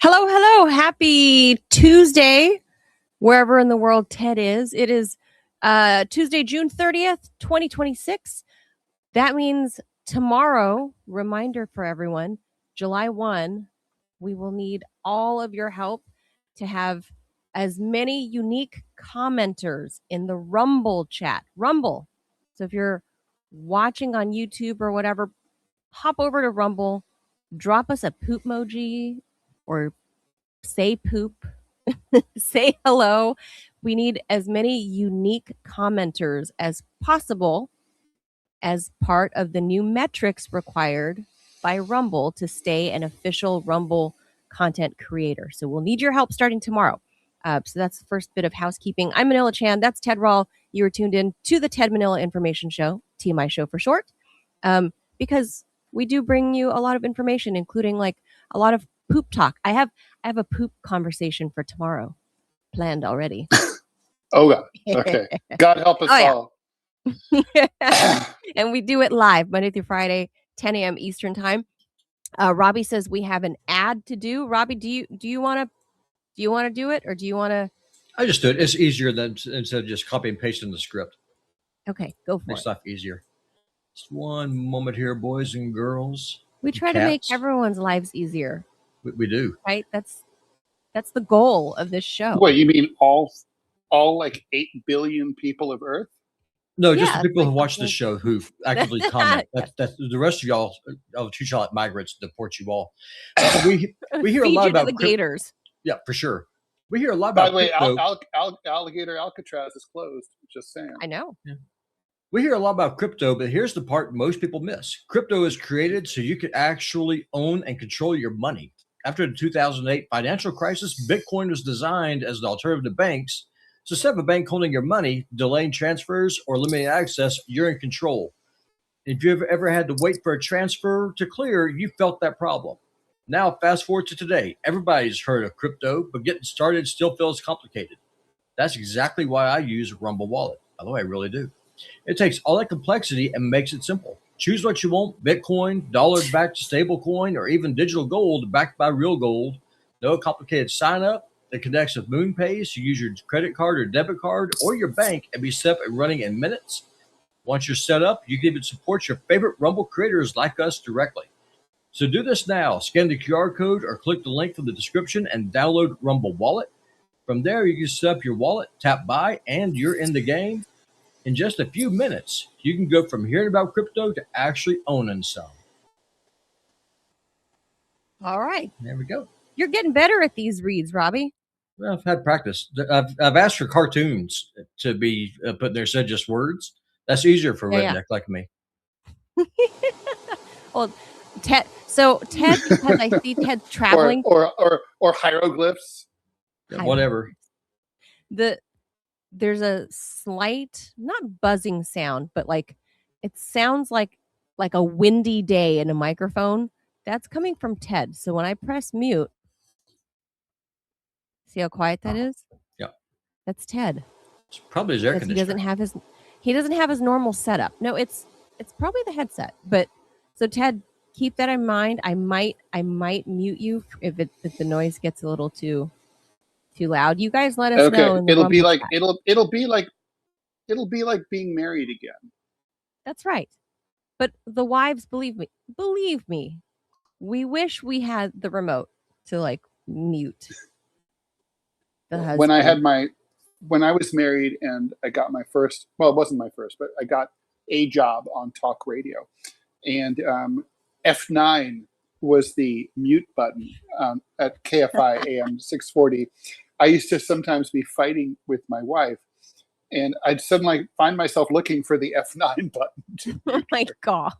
Hello, hello. Happy Tuesday, wherever in the world Ted is. It is Tuesday, June 30th, 2026. That means tomorrow, reminder for everyone, July 1, we will need all of your help to have as many unique commenters in the Rumble chat. Rumble. So if you're watching on YouTube or whatever, hop over to Rumble, drop us a poop emoji or say poop, say hello. We need as many unique commenters as possible as part of the new metrics required by Rumble to stay an official Rumble content creator. So we'll need your help starting tomorrow. So that's the first bit of housekeeping. I'm Manila Chan. That's Ted Rall. You are tuned in to the Ted Manila Information Show, TMI Show for short, because we do bring you a lot of information, including like a lot of poop talk. I have a poop conversation for tomorrow planned already. Oh, God. Okay. God help us all. And we do it live Monday through Friday, 10 a.m. Eastern time. Robbie says we have an ad to do. Robbie, do you want to do it, or do you want to? I just do it. It's easier than instead of just copy and pasting the script. Okay, go for it. Makes life easier. Just one moment here, boys and girls. We try to make everyone's lives easier. We do. Right? That's the goal of this show. What, you mean all like 8 billion people of Earth? No, just the people who watch the show who actively comment. That's the rest of y'all. I'll treat y'all like migrants, deport you all. We hear a lot about the gators. Yeah, for sure. We hear a lot about. By the way, Alligator Alcatraz is closed. Just saying. I know. Yeah. We hear a lot about crypto, but here's the part most people miss. Crypto is created so you can actually own and control your money. After the 2008 financial crisis, Bitcoin was designed as an alternative to banks. So instead of a bank holding your money, delaying transfers, or limiting access, you're in control. If you've ever had to wait for a transfer to clear, you felt that problem. Now, fast forward to today. Everybody's heard of crypto, but getting started still feels complicated. That's exactly why I use Rumble Wallet. By the way, I really do. It takes all that complexity and makes it simple. Choose what you want: Bitcoin, dollar-backed stablecoin, or even digital gold backed by real gold. No complicated sign-up. It connects with MoonPay, so use your credit card or debit card or your bank and be set up and running in minutes. Once you're set up, you can even support your favorite Rumble creators like us directly. So do this now. Scan the QR code or click the link from the description and download Rumble Wallet. From there, you can set up your wallet, tap buy, and you're in the game. In just a few minutes, you can go from hearing about crypto to actually owning some. All right. There we go. You're getting better at these reads, Robbie. Well, I've had practice. I've asked for cartoons to be put there, said just words. That's easier for a redneck like me. Well, Ted. So Ted, because I see Ted traveling, or hieroglyphs. Yeah, whatever. There's a slight, not buzzing sound, but like it sounds like a windy day in a microphone. That's coming from Ted. So when I press mute, see how quiet that is? Yeah. That's Ted. It's probably his air conditioner. He doesn't have his normal setup. No, it's probably the headset. But so Ted, keep that in mind. I might mute you if the noise gets a little too loud. You guys let us know. Okay. It'll be like being married again. That's right. But the wives, believe me, we wish we had the remote to like mute the husband. When I was married and I got my first, well, it wasn't my first, but I got a job on talk radio, and F9 was the mute button at KFI AM 640. I used to sometimes be fighting with my wife, and I'd suddenly find myself looking for the F9 button. Oh my God.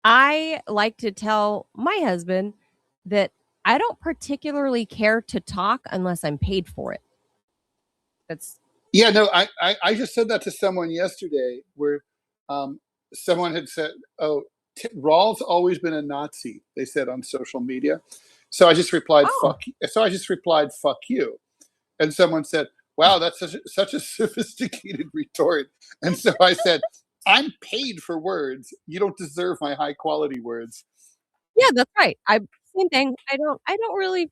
I like to tell my husband that I don't particularly care to talk unless I'm paid for it. I just said that to someone yesterday where someone had said, "Oh, Rall's always been a Nazi," they said on social media. So I just replied, "Fuck." So I just replied, "Fuck you." And someone said, "Wow, that's such a sophisticated retort." And so I said, "I'm paid for words. You don't deserve my high quality words." Yeah, that's right. Same thing. I don't really,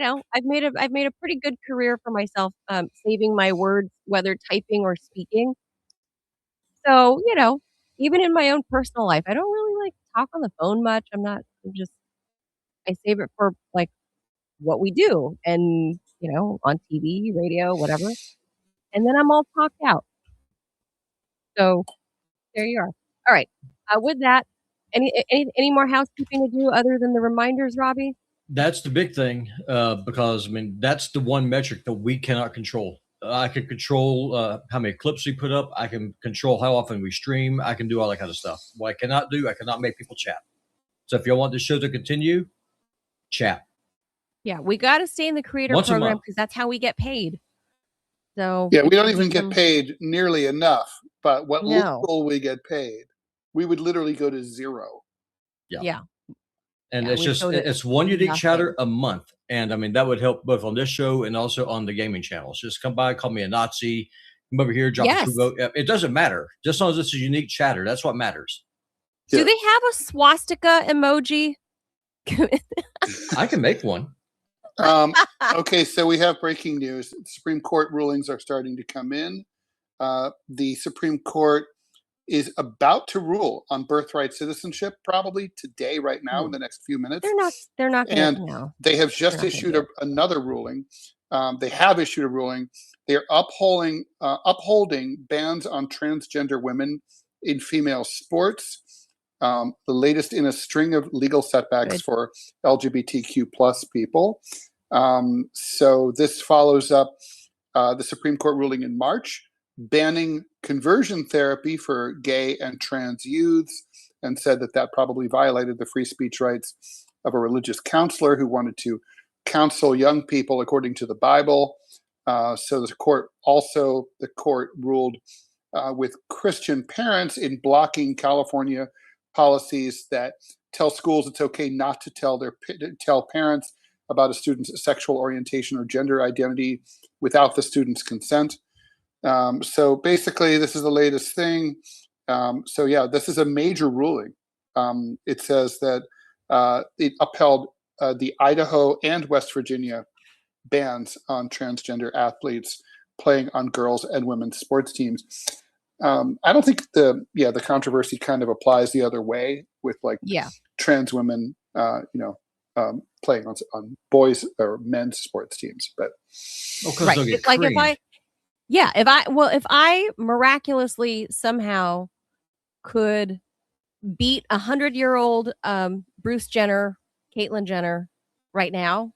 I've made a pretty good career for myself, saving my words, whether typing or speaking. So, even in my own personal life, I don't really like talk on the phone much. I save it for like what we do and, on TV, radio, whatever. And then I'm all talked out. So there you are. All right. With that, any more housekeeping to do other than the reminders, Robbie? That's the big thing, because that's the one metric that we cannot control. I can control how many clips we put up. I can control how often we stream. I can do all that kind of stuff. What I cannot do, I cannot make people chat. So if y'all want this show to continue, chat. Yeah, we got to stay in the creator Once a program month. because that's how we get paid. So Yeah, we don't even get paid nearly enough. But what No. little we get paid, we would literally go to zero. Yeah. And Yeah, it's one unique nothing. chatter a month. And that would help both on this show and also on the gaming channels. Just come by, call me a Nazi, come over here, drop Yes. a vote. It doesn't matter. Just as long as it's a unique chatter, that's what matters. Do Yeah. they have a swastika emoji? I can make one. Okay, so we have breaking news. Supreme Court rulings are starting to come in. The Supreme Court is about to rule on birthright citizenship, probably today, right now, in the next few minutes. They're not And going to. they have just They're not issued gonna another ruling. They have issued a ruling. They're upholding bans on transgender women in female sports. The latest in a string of legal setbacks for LGBTQ plus people. So this follows up the Supreme Court ruling in March, banning conversion therapy for gay and trans youths, and said that probably violated the free speech rights of a religious counselor who wanted to counsel young people according to the Bible. So the court ruled with Christian parents in blocking California policies that tell schools it's okay not to tell parents about a student's sexual orientation or gender identity without the student's consent. So basically, this is the latest thing. So yeah, this is a major ruling. It says that it upheld the Idaho and West Virginia bans on transgender athletes playing on girls' and women's sports teams. I don't think the controversy kind of applies the other way with trans women, playing on boys or men's sports teams. But right, it's like if I miraculously somehow could beat 100-year-old Bruce Jenner, Caitlyn Jenner, right now,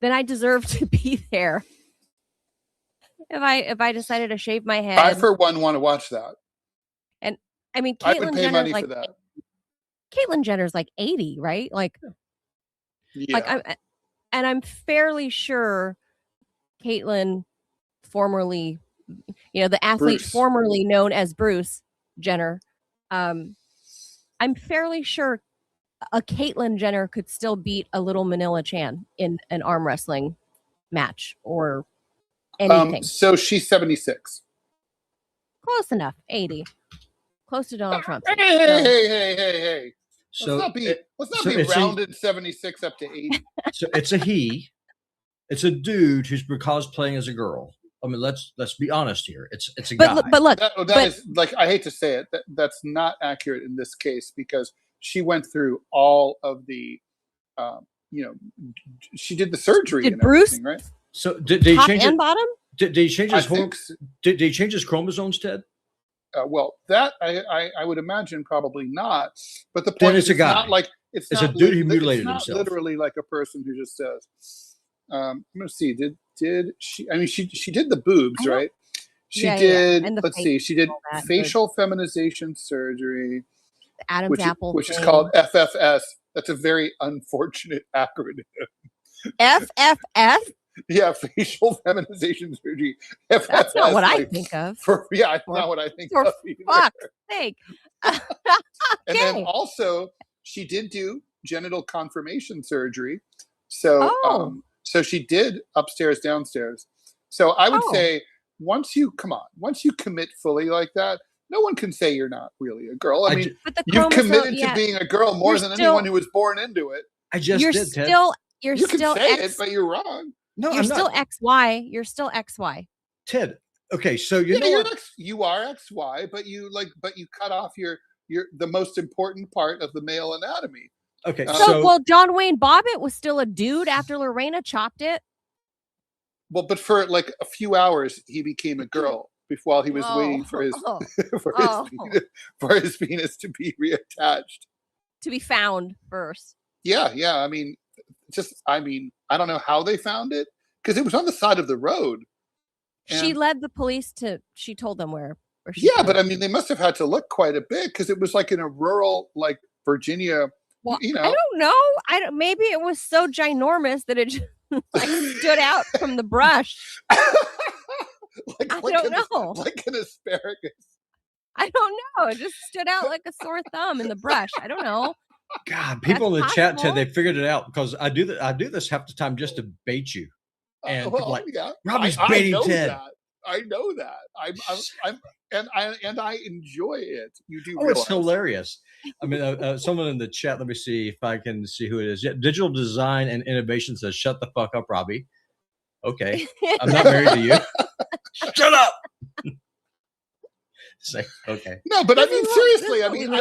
then I deserve to be there. If I decided to shave my head, I for one want to watch that. And I mean, I would pay money for that. Caitlyn Jenner's like 80, right? Yeah. I'm fairly sure Caitlyn, formerly, the athlete Bruce. formerly known as Bruce Jenner, I'm fairly sure a Caitlyn Jenner could still beat a little Manila Chan in an arm wrestling match or anything. So she's 76. Close enough. 80. Close to Donald Trump. Hey. So Let's not be rounded 76 up to 80. So it's a he. It's a dude who's cosplaying as a girl. I mean, let's be honest here. It's a guy. But look, that is, like, I hate to say it, that's not accurate in this case because she went through all of the, she did the surgery. Did Bruce, right? So did he top change and bottom? Did he change his did he change his chromosomes, Ted? Well, that I would imagine probably not. But the point is, it's a guy. not like it's a dude who mutilated it's not himself. Literally, like a person who just says, "I'm going to see." Did she? I mean, she did the boobs, right? She did. And let's see. She did facial feminization surgery, Adam's apple, which is called FFS. That's a very unfortunate acronym. FFS. Yeah, facial feminization surgery. FFS, that's not what I think of. It's not what I think of either. Fuck's sake. And then also, she did do genital confirmation surgery. So, so she did upstairs, downstairs. So I would say once you commit fully like that, No one can say you're not really a girl. I mean, but the you've chromosome, committed to being a girl more than anyone who was born into it. I just you're did, Ted. still you're You still can say it, but you're wrong. No, you're I'm still not. XY. You're still XY. Ted. Okay, so you know what? You are XY, but you cut off your the most important part of the male anatomy. Okay, well, John Wayne Bobbitt was still a dude after Lorena chopped it. Well, but for like a few hours, he became a girl while he was waiting for his for his penis to be reattached, to be found first. Yeah. I mean, I don't know how they found it because it was on the side of the road. She led the police to. She told them where she. Yeah, but I mean, they must have had to look quite a bit because it was like in a rural, like Virginia. Well, I don't know. Maybe it was so ginormous that it just like stood out from the brush. I don't know. Like an asparagus. I don't know. It just stood out like a sore thumb in the brush. I don't know. God, people in the chat said they figured it out because I do this half the time just to bait you. And Robbie's baiting Ted. I know that. I enjoy it. You do. It's hilarious. I mean, someone in the chat. Let me see if I can see who it is. Yeah, Digital Design and Innovation says, "Shut the fuck up, Robbie." Okay, I'm not married to you. Shut up. Say okay. No, but I mean seriously. I mean,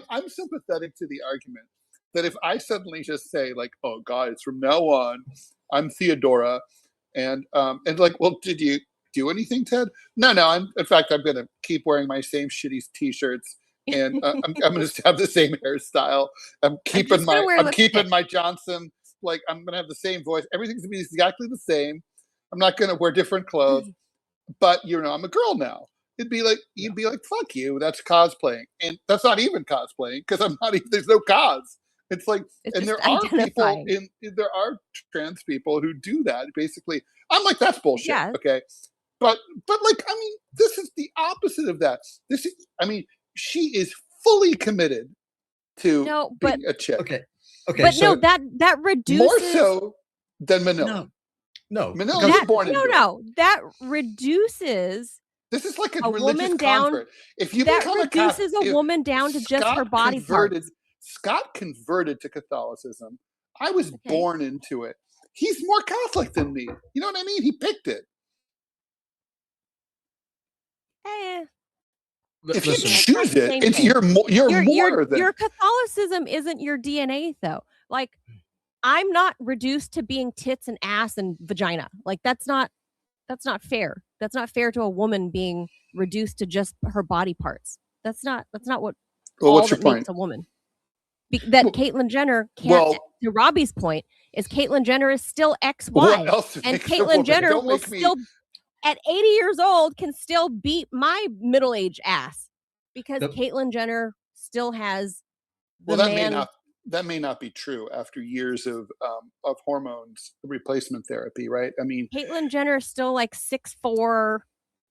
I'm sympathetic to the argument that if I suddenly just say like, "Oh, guys, from now on, I'm Theodora," and like, well, did you do anything, Ted? No. In fact, I'm going to keep wearing my same shitty t-shirts, and I'm going to have the same hairstyle. I'm keeping my Johnson. Like, I'm going to have the same voice. Everything's going to be exactly the same. I'm not going to wear different clothes. But I'm a girl now. You'd be like, fuck you. That's cosplaying, and that's not even cosplaying because I'm not even. There's no cos. It's like, and there are people there are trans people who do that. Basically, I'm like, that's bullshit. Yeah. Okay. But like, I mean, this is the opposite of that. She is fully committed to being a chick. Okay. But so that reduces more so than Manila. No. Manila was born into it. That reduces. This is like a religious woman down. convert. If you that reduces a woman down to just her body parts. Scott converted to Catholicism. I was born into it. He's more Catholic than me. You know what I mean? He picked it. If you choose it, you're more than your Catholicism isn't your DNA though. Like, I'm not reduced to being tits and ass and vagina. Like, that's not fair. That's not fair to a woman being reduced to just her body parts. That's not what what's your point? Makes a woman. Caitlyn Jenner can't. To Robbie's point, is Caitlyn Jenner is still XY, and Caitlyn Jenner will still, at 80 years old, can still beat my middle-aged ass because Caitlyn Jenner still has the man. That may not be true after years of hormones replacement therapy, right? I mean, Caitlyn Jenner is still like 6'4"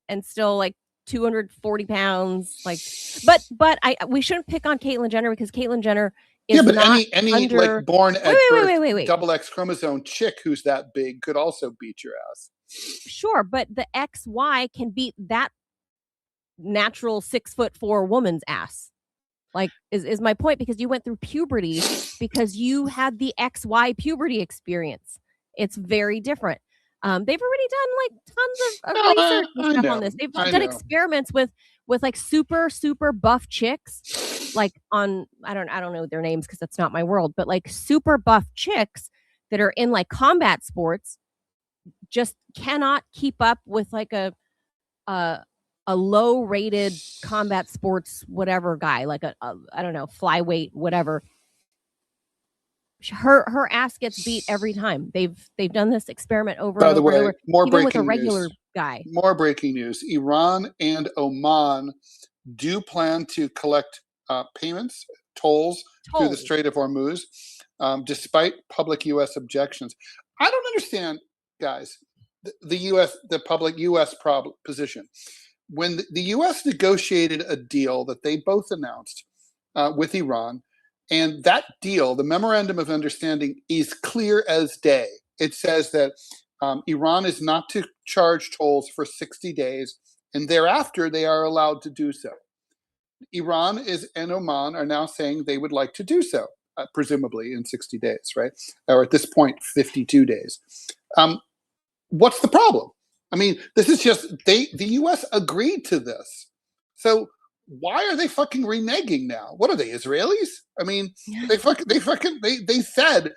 and still like 240 pounds. Like, but we shouldn't pick on Caitlyn Jenner because Caitlyn Jenner is not any under... like born at birth wait. double X chromosome chick who's that big could also beat your ass. Sure, but the XY can beat that natural 6'4" woman's ass. Like, is my point, because you went through puberty because you had the XY puberty experience. It's very different. They've already done like tons of research and stuff on this. They've done experiments with like super buff chicks, like on I don't know their names because that's not my world, but like super buff chicks that are in like combat sports just cannot keep up with like a low rated combat sports whatever guy, like a I don't know, flyweight whatever. Her ass gets beat every time. They've done this experiment over and over. By the way, more breaking with a regular news. Guy. More breaking news. Iran and Oman do plan to collect payments, tolls through the Strait of Hormuz, despite public U.S. objections. I don't understand, guys, the public U.S. position. When the U.S. negotiated a deal that they both announced with Iran, and that deal, the memorandum of understanding, is clear as day. It says that Iran is not to charge tolls for 60 days and thereafter they are allowed to do so. Iran and Oman are now saying they would like to do so, presumably in 60 days, right? Or at this point, 52 days. What's the problem? I mean, this is just the U.S. agreed to this, so why are they fucking reneging now? What are they, Israelis? I mean, they said,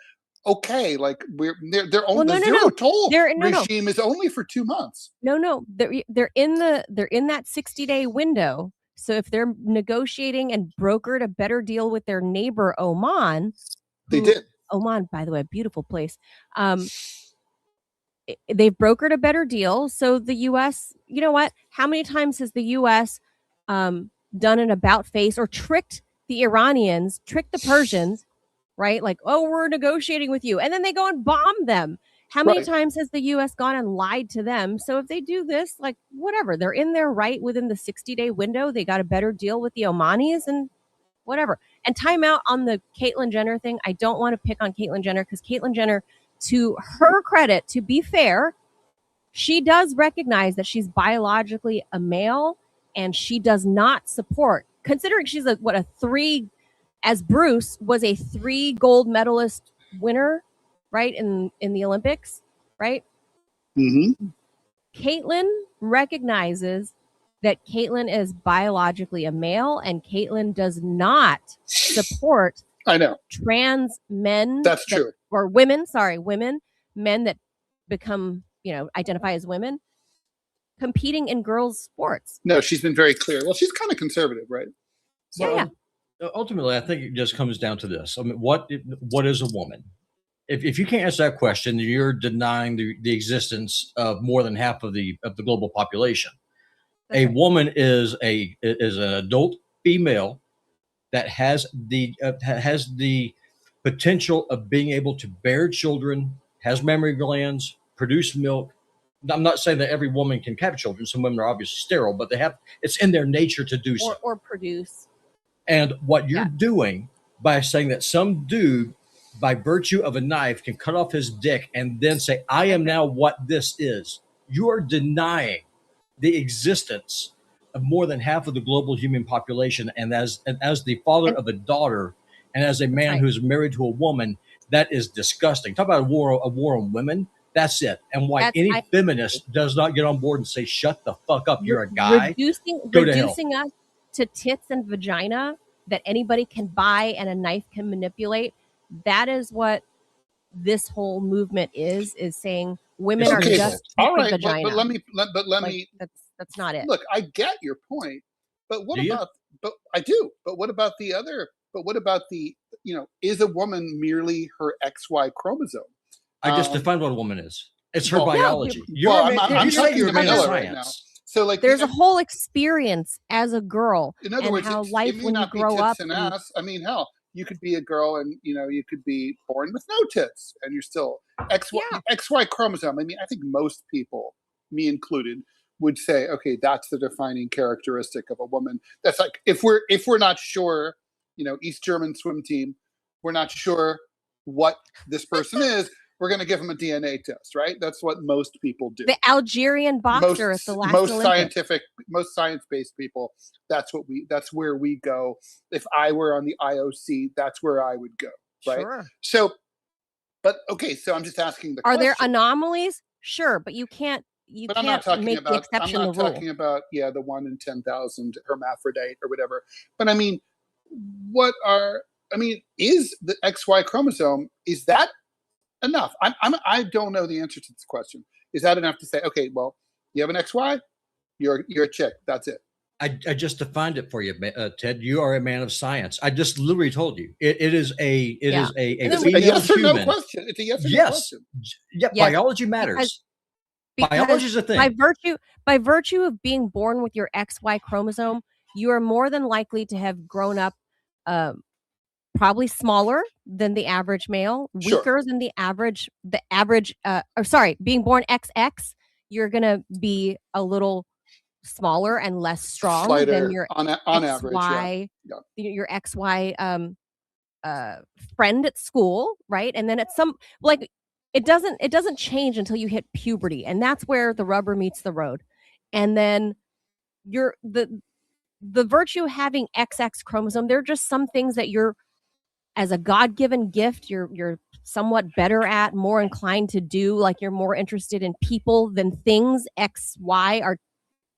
okay, like their own zero toll regime is only for 2 months. No, they're in that 60-day window. So if they're negotiating and brokered a better deal with their neighbor Oman, they did. Oman, by the way, a beautiful place. They've brokered a better deal. So the U.S., you know what? How many times has the U.S. Done an about face or tricked the Iranians, tricked the Persians, right? Like, oh, we're negotiating with you. And then they go and bomb them. How many times has the U.S. gone and lied to them? So if they do this, like, whatever, they're in their right within the 60-day window. They got a better deal with the Omanis and whatever. And time out on the Caitlyn Jenner thing. I don't want to pick on Caitlyn Jenner because Caitlyn Jenner, to her credit, to be fair, she does recognize that she's biologically a male and she does not support, considering she's as Bruce was a 3 gold medalist winner, right, in the Olympics, right? Mm-hmm. Caitlyn recognizes that Caitlyn is biologically a male and Caitlyn does not support trans men. That's true. Or women, men that become, identify as women, competing in girls' sports. No, she's been very clear. Well, she's kind of conservative, right? So, yeah. Ultimately, I think it just comes down to this. I mean, what is a woman? If you can't answer that question, you're denying the existence of more than half of the global population. A woman is an adult female that has the potential of being able to bear children, has mammary glands, produce milk. I'm not saying that every woman can have children. Some women are obviously sterile, but it's in their nature to do so. Or produce. And what you're doing by saying that some dude, by virtue of a knife, can cut off his dick and then say, I am now what this is, you are denying the existence of more than half of the global human population. And as the father of a daughter and as a man who's married to a woman, that is disgusting. Talk about a war on women. That's it. And why any feminist does not get on board and say, shut the fuck up, you're a guy. Reducing us to tits and vagina that anybody can buy and a knife can manipulate. That is what this whole movement is saying women are just all right, vagina. But let me that's not it. Look, I get your point, but what about the is a woman merely her XY chromosome? I just defined what a woman is. It's her biology. I'm talking to Manila right now. So, like, there's a whole experience as a girl. In other words, how life when you grow up. And ass. I mean, hell, you could be a girl and you could be born with no tits, and you're still XY chromosome. I mean, I think most people, me included, would say, okay, that's the defining characteristic of a woman. That's like if we're not sure, East German swim team, we're not sure what this person is. We're going to give them a DNA test, right? That's what most people do. The Algerian boxer at the last Olympics. Most science-based people, that's where we go. If I were on the IOC, that's where I would go, right? Sure. So, but okay, so I'm just asking the question. Are there anomalies? Sure, but you can't make the exception the rule. I'm not talking about the 1 in 10,000 hermaphrodite or whatever. But I mean, is the XY chromosome, is that enough? I don't know the answer to this question. Is that enough to say, okay, well, you have an XY, you're a chick. That's it. I just defined it for you, Ted. You are a man of science. I just literally told you it is a yes or no question. It's a yes or no question. Yeah, yes. Biology matters. Biology is a thing. By virtue of being born with your XY chromosome, you are more than likely to have grown up probably smaller than the average male, weaker than the average. Being born XX, you're gonna be a little smaller and less strong than your on XY, your XY friend at school, right? And then it doesn't change until you hit puberty, and that's where the rubber meets the road. And then you're the virtue of having XX chromosome, there are just some things that you're, as a God-given gift, you're somewhat better at, more inclined to do. Like you're more interested in people than things. XY are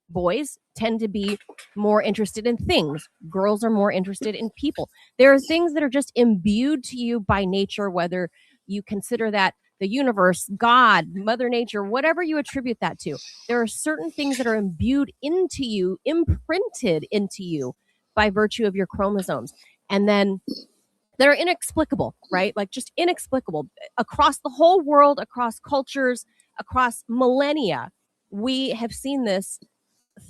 boys tend to be more interested in things. Girls are more interested in people. There are things that are just imbued to you by nature, whether you consider that the universe, God, Mother Nature, whatever you attribute that to. There are certain things that are imbued into you, imprinted into you by virtue of your chromosomes. And then that are inexplicable, right? Like just inexplicable across the whole world, across cultures, across millennia. We have seen this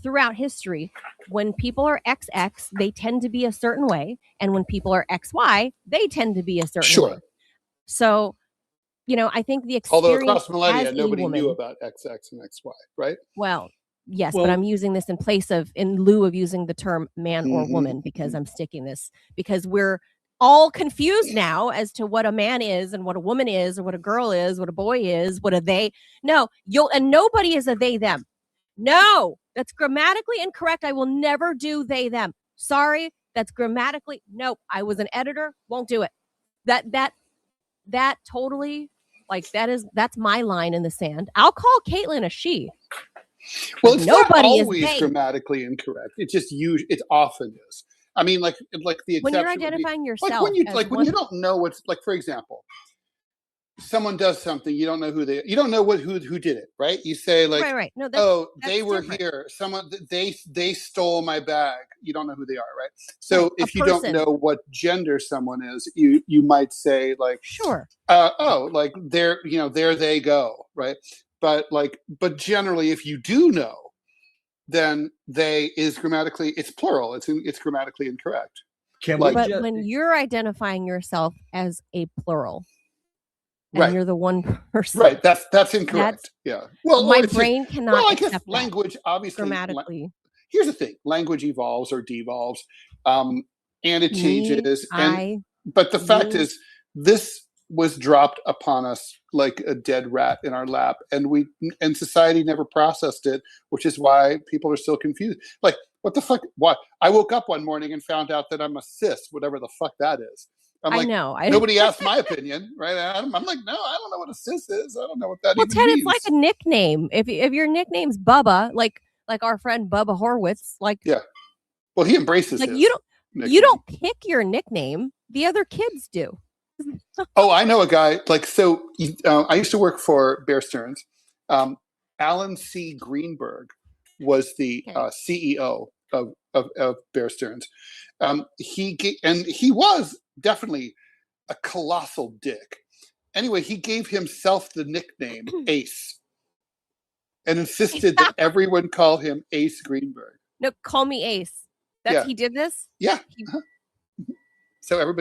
throughout history. When people are XX, they tend to be a certain way. And when people are XY, they tend to be a certain way. So, I think the experience, although across millennia, as nobody woman, knew about XX and XY, right? Well, yes, but I'm using this in lieu of using the term man or Mhm, woman, because I'm sticking this, because we're all confused now as to what a man is and what a woman is, or what a girl is, what a boy is, what a they. No, and nobody is a they them. No, that's grammatically incorrect. I will never do they them. Sorry, that's grammatically nope. I was an editor, won't do it. That totally, like, that's my line in the sand. I'll call Caitlin a she. Well, it's nobody not always is they. grammatically incorrect. It's just it often is. I mean, like the exception When you're identifying yourself, like when you don't know what's, like, for example, someone does something, you don't know who who did it, right? You say, like, right. No, that's they were different. here. Someone they stole my bag. You don't know who they are, right? So right. if you don't know what gender someone is, you might say, like, sure, like there they go, right? But generally, if you do know, then they is grammatically, it's plural. It's grammatically incorrect. But when you're identifying yourself as a plural, and you're the one person, right? That's incorrect. Well, my brain cannot accept language, obviously, grammatically. Here's the thing: language evolves or devolves, and it changes. But the fact is, this was dropped upon us like a dead rat in our lap, and society never processed it, which is why people are still confused. Like, what the fuck? Why? I woke up one morning and found out that I'm a cis, whatever the fuck that is. I'm like, nobody asked my opinion, right? I'm like, no, I don't know what a cis is. I don't know what that even Ted, means. it's like a nickname. If your nickname's Bubba, like our friend Bubba Horwitz, like, yeah. Well, he embraces like his you nickname. don't pick your nickname. The other kids do. Oh, I know a guy, like, so I used to work for Bear Stearns. Alan C. Greenberg was the CEO of Bear Stearns. He was definitely a colossal dick. Anyway, he gave himself the nickname Ace and insisted that everyone call him Ace Greenberg. No, call me Ace. He did this? Yeah. So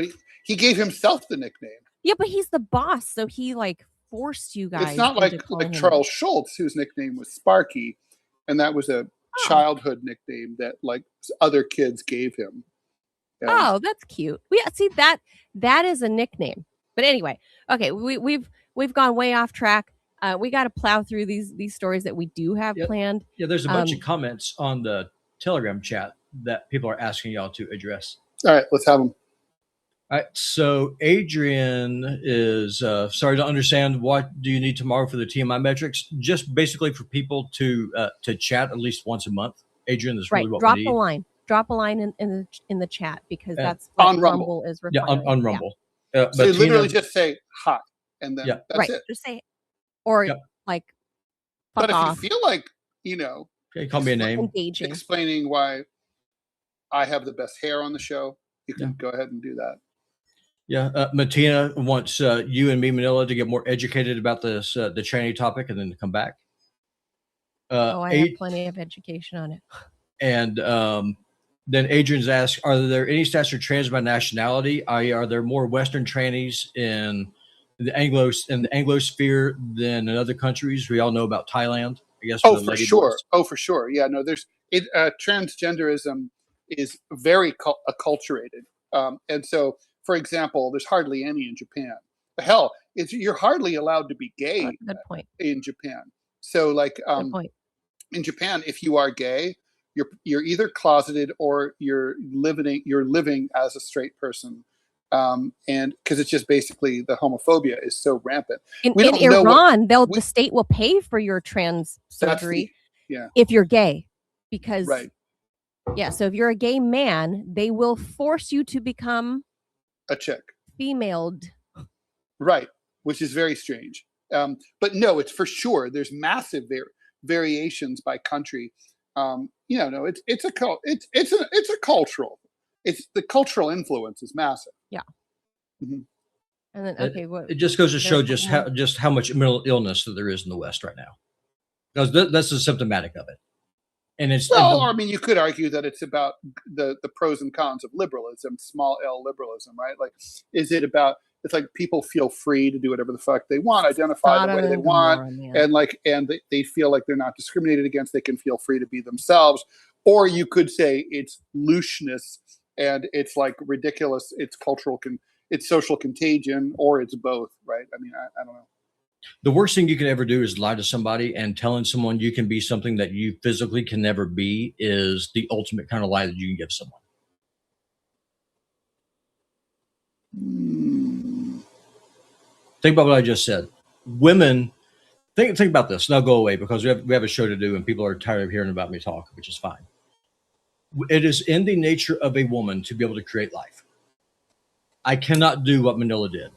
he gave himself the nickname. Yeah, but he's the boss, so he, like, forced you guys. It's not like Charles Schultz, whose nickname was Sparky, and that was a childhood nickname that, like, other kids gave him. Oh, that's cute. See, that is a nickname. But anyway, okay, we've gone way off track. We got to plow through these stories that we do have planned. Yeah, there's a bunch of comments on the Telegram chat that people are asking y'all to address. All right, let's have them. All right, so Adrian is sorry to understand. What do you need tomorrow for the TMI metrics? Just basically for people to chat at least once a month. Adrian, is really what we need. Drop a line in the chat, because that's what on Rumble is requiring. Yeah, on Rumble. Yeah. So you literally just say hi, and then that's it. Just say, or like, fuck but off. If you feel like, call me a name, engaging, explaining why I have the best hair on the show, you can go ahead and do that. Yeah, Matina wants you and me, Manila, to get more educated about this the tranny topic, and then to come back. I have plenty of education on it. And then Adrian's asked, are there any stats for trans by nationality? Are there more Western trannies in the Anglosphere than in other countries? We all know about Thailand, I guess. Oh, for sure. Yeah, no, transgenderism is very acculturated. And so, for example, there's hardly any in Japan. Hell, you're hardly allowed to be gay. Good point. In Japan. So, like, in Japan, if you are gay, you're either closeted or you're living as a straight person. And because it's just basically the homophobia is so rampant. In don't know Iran, the state will pay for your trans surgery if you're gay, because so if you're a gay man, they will force you to become a chick, femaled, right? Which is very strange. But no, it's for sure. There's massive variations by country. It's a cultural. It's the cultural influence is massive. Yeah. Mm-hmm. And then it just goes to show just how much mental illness that there is in the West right now, because that's the symptomatic of it. And it's I mean, you could argue that it's about the pros and cons of liberalism, small L liberalism, right? Like, is it about? It's like people feel free to do whatever the fuck they want, identify the way they want, and they feel like they're not discriminated against. They can feel free to be themselves. Or you could say it's looseness and it's like ridiculous. It's cultural, it's social contagion, or it's both, right? I mean, I don't know. The worst thing you can ever do is lie to somebody, and telling someone you can be something that you physically can never be is the ultimate kind of lie that you can give someone. Think about what I just said. Women, think about this. Now go away, because we have a show to do and people are tired of hearing about me talk, which is fine. It is in the nature of a woman to be able to create life. I cannot do what Manila did.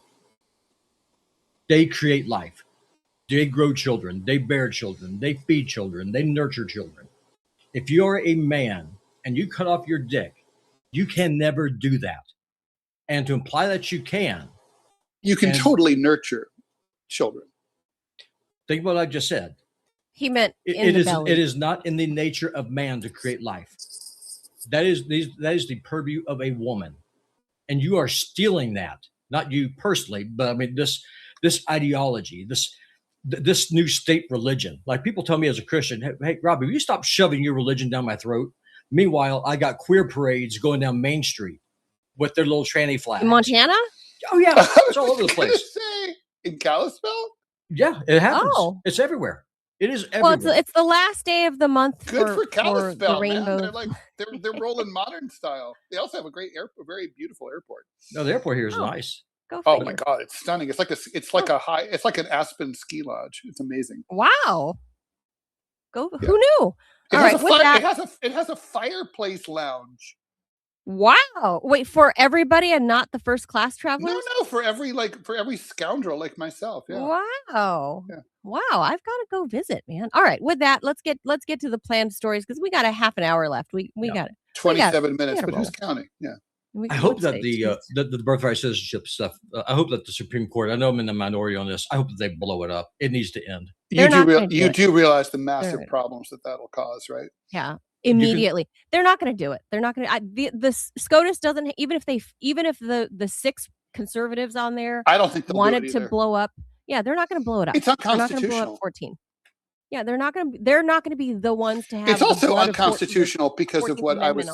They create life. They grow children. They bear children. They feed children. They nurture children. If you are a man and you cut off your dick, you can never do that. And to imply that you can totally nurture children. Think about what I just said. He meant it is not in the nature of man to create life. That is the purview of a woman. And you are stealing that. Not you personally, but I mean this ideology, this new state religion. Like, people tell me as a Christian, hey, Robbie, will you stop shoving your religion down my throat? Meanwhile, I got queer parades going down Main Street with their little tranny flags. In Montana? Oh, yeah. It's all over the place. In Kalispell? Yeah, it happens. Oh. It's everywhere. It is everywhere. Well, it's the last day of the month. Good for Kalispell, the rainbow. Man. They're rolling modern style. They also have a very beautiful airport. No, the airport here is nice. Oh my God, it's stunning. It's like an Aspen ski lodge. It's amazing. Wow. Who knew? It has a fireplace lounge. Wow. Wait, for everybody and not the first class travelers? No, for every scoundrel like myself. Yeah. Wow. Yeah. Wow, I've got to go visit, man. All right, with that, let's get to the planned stories, because we got a half an hour left. We got 27 minutes, but who's counting? Yeah. I hope that the birthright citizenship stuff, I hope that the Supreme Court, I know I'm in the minority on this, I hope that they blow it up. It needs to end. You do realize the massive problems that'll cause, right? Yeah. Immediately. They're not going to do it. They're not going to. The SCOTUS doesn't, even if the 6 conservatives on there, I don't think they wanted to blow up. Yeah, they're not going to blow it up. It's unconstitutional. They're not going to blow up 14. Yeah, they're not going to be the ones to have. It's also unconstitutional because of what I was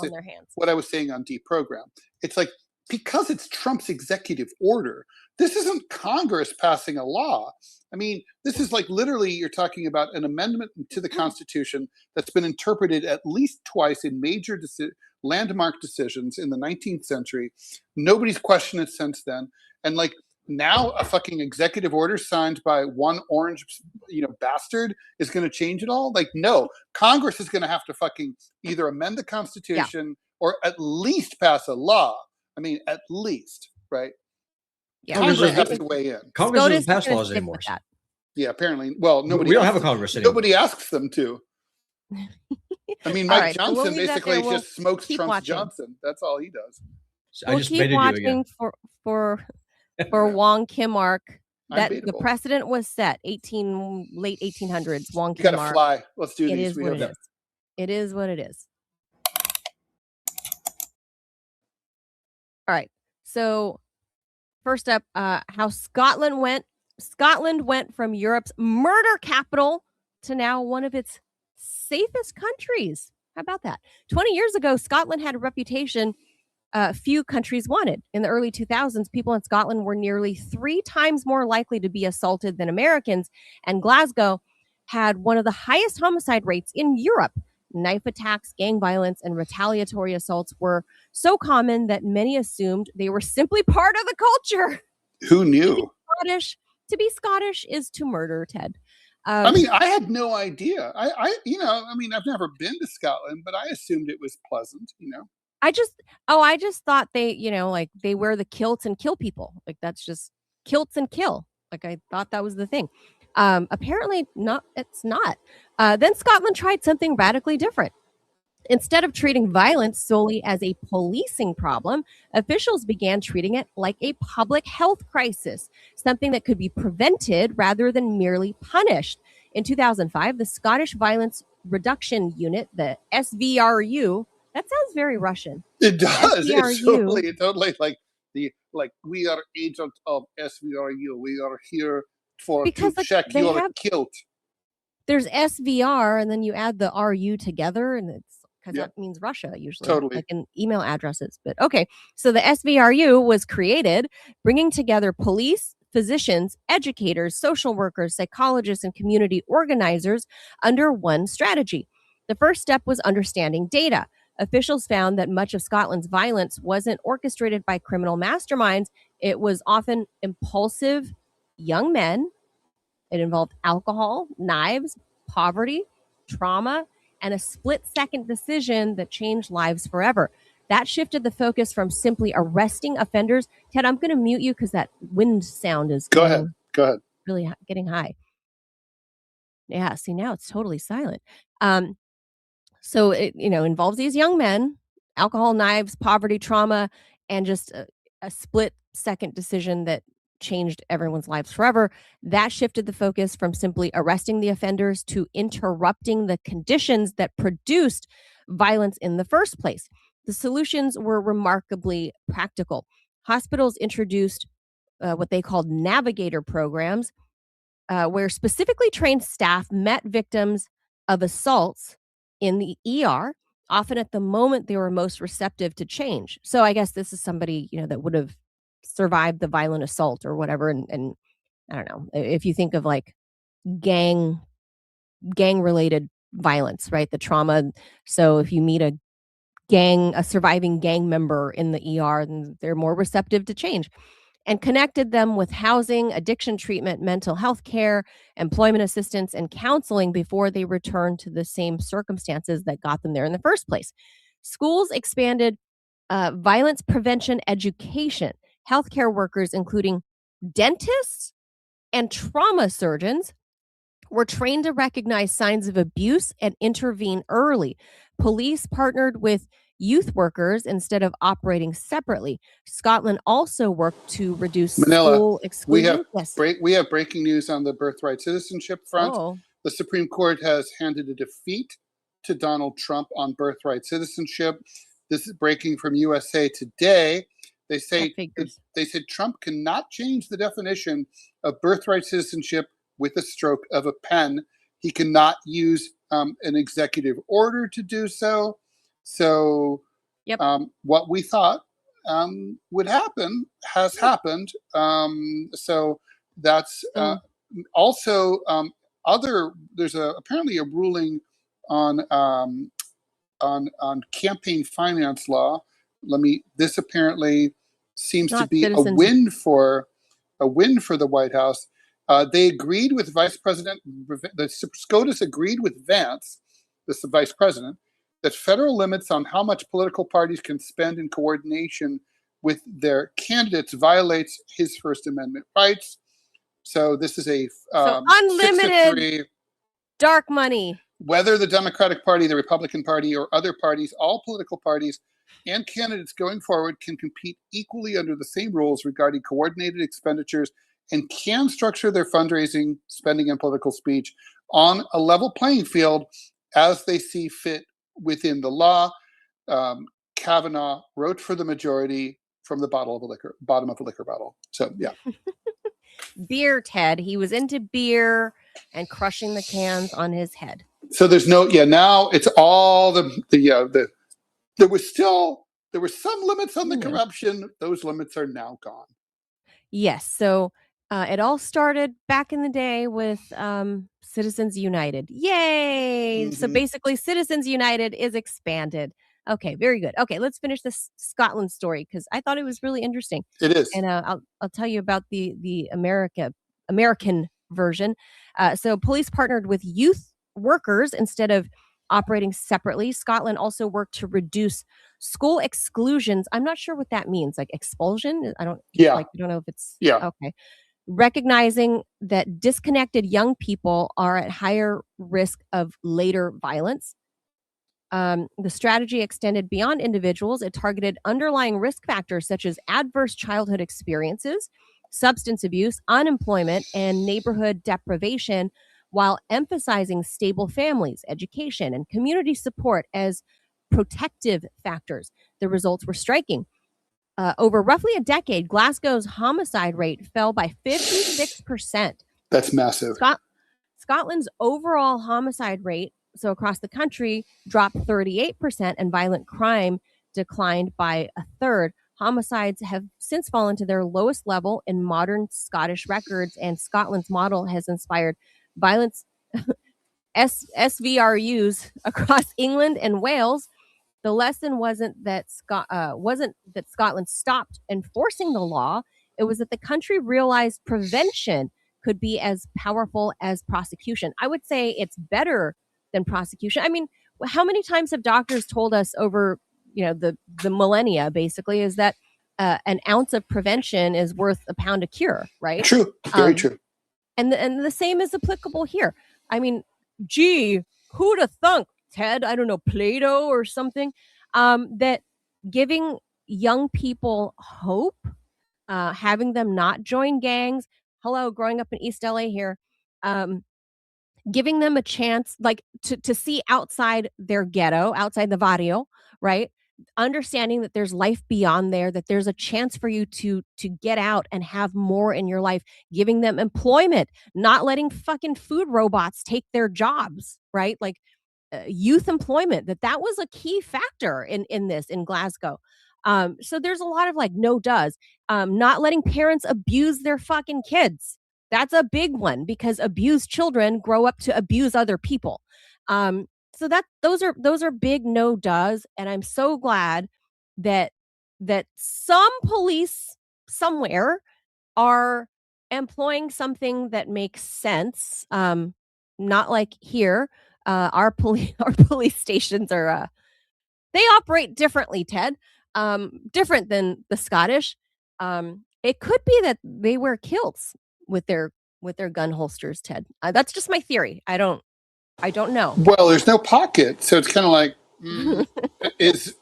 saying on Deprogram. It's like, because it's Trump's executive order, this isn't Congress passing a law. I mean, this is like, literally, you're talking about an amendment to the Constitution that's been interpreted at least twice in major landmark decisions in the 19th century. Nobody's questioned it since then. And like, now a fucking executive order signed by one orange, bastard is going to change it all? Like, no, Congress is going to have to fucking either amend the Constitution or at least pass a law. I mean, at least, right? Yeah. Congress has to weigh in. Congress doesn't pass laws anymore. Yeah, apparently. Well, nobody. We don't have a Congress anymore. Nobody asks them to. I mean, Mike Johnson basically just smokes Trump Johnson. That's all he does. We'll keep watching for Wong Kim Ark. That the precedent was set late 1800s. Wong Kim Ark. You gotta fly. Let's do these. It is what it is. All right. So first up, how Scotland went from Europe's murder capital to now one of its safest countries. How about that? 20 years ago, Scotland had a reputation few countries wanted. In the early 2000s, people in Scotland were nearly 3 times more likely to be assaulted than Americans, and Glasgow had one of the highest homicide rates in Europe. knife attacks, gang violence, and retaliatory assaults were so common that many assumed they were simply part of the culture. Who knew? To be Scottish is to murder, Ted. I mean, I had no idea. I've never been to Scotland, but I assumed it was pleasant, I just thought they, like they wear the kilts and kill people. Like that's just kilts and kill. Like I thought that was the thing. Apparently not. It's not. Then Scotland tried something radically different. Instead of treating violence solely as a policing problem, officials began treating it like a public health crisis, something that could be prevented rather than merely punished. In 2005, the Scottish Violence Reduction Unit, the SVRU, that sounds very Russian. It does. SVRU, It's totally like we are agents of SVRU. We are here to check your kilt. There's SVR, and then you add the RU together, and it's because that means Russia usually, like in email addresses. But okay, so the SVRU was created, bringing together police, physicians, educators, social workers, psychologists, and community organizers under one strategy. The first step was understanding data. Officials found that much of Scotland's violence wasn't orchestrated by criminal masterminds. It was often impulsive young men. It involved alcohol, knives, poverty, trauma, and a split-second decision that changed lives forever. That shifted the focus from simply arresting offenders. Ted, I'm going to mute you because that wind sound is Go ahead. Really getting high. Yeah, see, now it's totally silent. So it involves these young men, alcohol, knives, poverty, trauma, and just a split-second decision that changed everyone's lives forever. That shifted the focus from simply arresting the offenders to interrupting the conditions that produced violence in the first place. The solutions were remarkably practical. Hospitals introduced what they called navigator programs, where specifically trained staff met victims of assaults in the ER, often at the moment they were most receptive to change. So I guess this is somebody, that would have survived the violent assault or whatever. And I don't know, if you think of like gang related violence, right? The trauma. So if you meet a surviving gang member in the ER, then they're more receptive to change, and connected them with housing, addiction treatment, mental health care, employment assistance, and counseling before they returned to the same circumstances that got them there in the first place. Schools expanded violence prevention education. Healthcare workers, including dentists and trauma surgeons, were trained to recognize signs of abuse and intervene early. Police partnered with youth workers instead of operating separately. Scotland also worked to reduce Manila, school exclusion. We have breaking news on the birthright citizenship front. The Supreme Court has handed a defeat to Donald Trump on birthright citizenship. This is breaking from USA Today. They said Trump cannot change the definition of birthright citizenship with a stroke of a pen. He cannot use an executive order to do so. So what we thought would happen has happened. So that's also there's apparently a ruling on campaign finance law. This apparently seems to be a win for the White House. They agreed with Vice President. The SCOTUS agreed with Vance, the Vice President, that federal limits on how much political parties can spend in coordination with their candidates violates his First Amendment rights. So this is a unlimited dark money. Whether the Democratic Party, the Republican Party, or other parties, all political parties and candidates going forward can compete equally under the same rules regarding coordinated expenditures and can structure their fundraising, spending, and political speech on a level playing field as they see fit within the law. Kavanaugh wrote for the majority from the bottom of a liquor bottle. So, yeah. Beer, Ted. He was into beer and crushing the cans on his head. So there's now it's all there were some limits on the corruption. Those limits are now gone. Yes. So it all started back in the day with Citizens United. Yay! So basically, Citizens United is expanded. Okay, very good. Okay, let's finish this Scotland story because I thought it was really interesting. It is. And I'll tell you about the American version. So police partnered with youth workers instead of operating separately. Scotland also worked to reduce school exclusions. I'm not sure what that means, like expulsion. I don't know if it's okay. Recognizing that disconnected young people are at higher risk of later violence. The strategy extended beyond individuals. It targeted underlying risk factors such as adverse childhood experiences, substance abuse, unemployment, and neighborhood deprivation, while emphasizing stable families, education, and community support as protective factors. The results were striking. Over roughly a decade, Glasgow's homicide rate fell by 56%. That's massive. Scotland's overall homicide rate, so across the country, dropped 38%, and violent crime declined by a third. Homicides have since fallen to their lowest level in modern Scottish records, and Scotland's model has inspired violence SVRUs across England and Wales. The lesson wasn't that Scotland stopped enforcing the law. It was that the country realized prevention could be as powerful as prosecution. I would say it's better than prosecution. I mean, how many times have doctors told us over, the millennia, basically, is that an ounce of prevention is worth a pound of cure, right? True, very true. And the same is applicable here. I mean, gee, who'd have thunk? Ted, I don't know, Plato or something, that giving young people hope, having them not join gangs. Hello, growing up in East LA here, giving them a chance, like to see outside their ghetto, outside the barrio, right? Understanding that there's life beyond there, that there's a chance for you to get out and have more in your life, giving them employment, not letting fucking food robots take their jobs, right? Like youth employment, that was a key factor in this in Glasgow. So there's a lot of like no does, not letting parents abuse their fucking kids. That's a big one because abused children grow up to abuse other people. So those are big no does, and I'm so glad that some police somewhere are employing something that makes sense. Not like here. Our police stations are they operate differently, Ted. Different than the Scottish. It could be that they wear kilts with their gun holsters, Ted. That's just my theory. I don't know. Well, there's no pocket, so it's kind of like,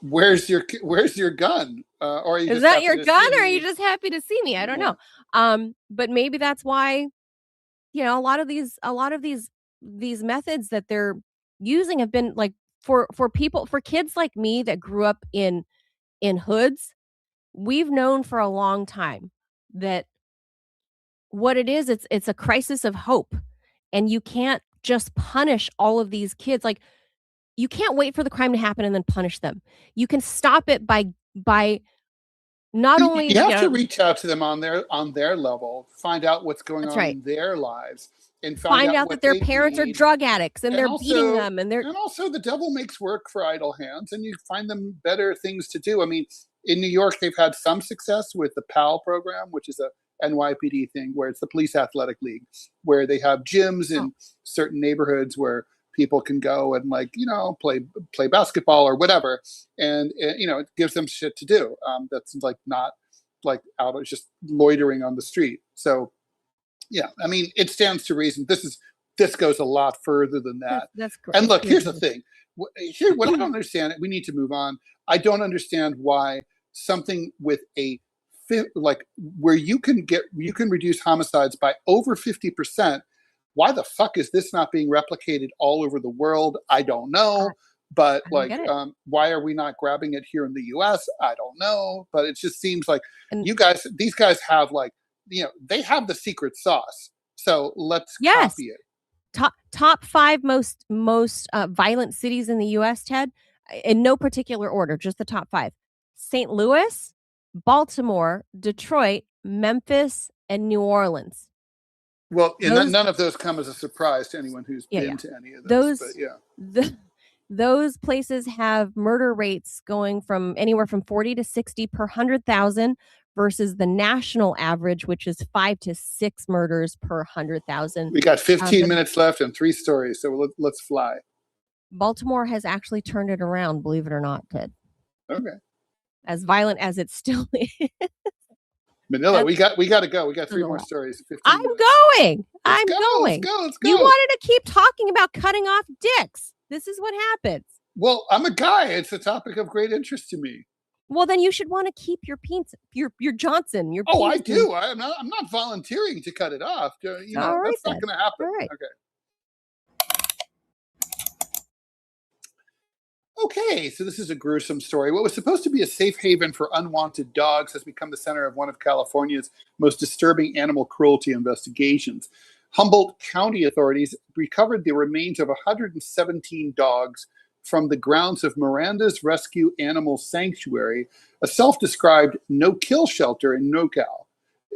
where's your gun? Or is that your gun, or are you just happy to see me? I don't know. But maybe that's why, a lot of these methods that they're using have been like for kids like me that grew up in hoods. We've known for a long time that what it is, it's a crisis of hope, and you can't just punish all of these kids. Like, you can't wait for the crime to happen and then punish them. You can stop it by not only you have to reach out to them on their level, find out what's going on in their lives, and find out that their parents are drug addicts and they're beating them, and also the devil makes work for idle hands, and you find them better things to do. I mean, in New York, they've had some success with the PAL program, which is a NYPD thing, where it's the Police Athletic League, where they have gyms in certain neighborhoods where people can go and play basketball or whatever, and it gives them shit to do. That's not like out of just loitering on the street. So yeah, I mean, it stands to reason. This goes a lot further than that. That's great. And look, here's the thing. What I don't understand, we need to move on. I don't understand why something with where you can reduce homicides by over 50%. Why the fuck is this not being replicated all over the world? I don't know. But why are we not grabbing it here in the US? I don't know. But it just seems like these guys have they have the secret sauce. So let's copy it. Top 5 most violent cities in the US, Ted, in no particular order, just the top 5. St. Louis, Baltimore, Detroit, Memphis, and New Orleans. Well, none of those come as a surprise to anyone who's been to any of those. But yeah. Those places have murder rates going from anywhere from 40 to 60 per 100,000 versus the national average, which is 5 to 6 murders per 100,000. We got 15 minutes left and 3 stories, so let's fly. Baltimore has actually turned it around, believe it or not, Ted. Okay. As violent as it still is. Manila, we got to go. We got 3 more stories. 15 minutes. Going. I'm going. Let's go. You wanted to keep talking about cutting off dicks. This is what happens. Well, I'm a guy. It's a topic of great interest to me. Well, then you should want to keep your Johnson. Your I do. I'm not volunteering to cut it off. That's not going to happen. All right. Okay, so this is a gruesome story. What was supposed to be a safe haven for unwanted dogs has become the center of one of California's most disturbing animal cruelty investigations. Humboldt County authorities recovered the remains of 117 dogs from the grounds of Miranda's Rescue Animal Sanctuary, a self-described no-kill shelter in NorCal.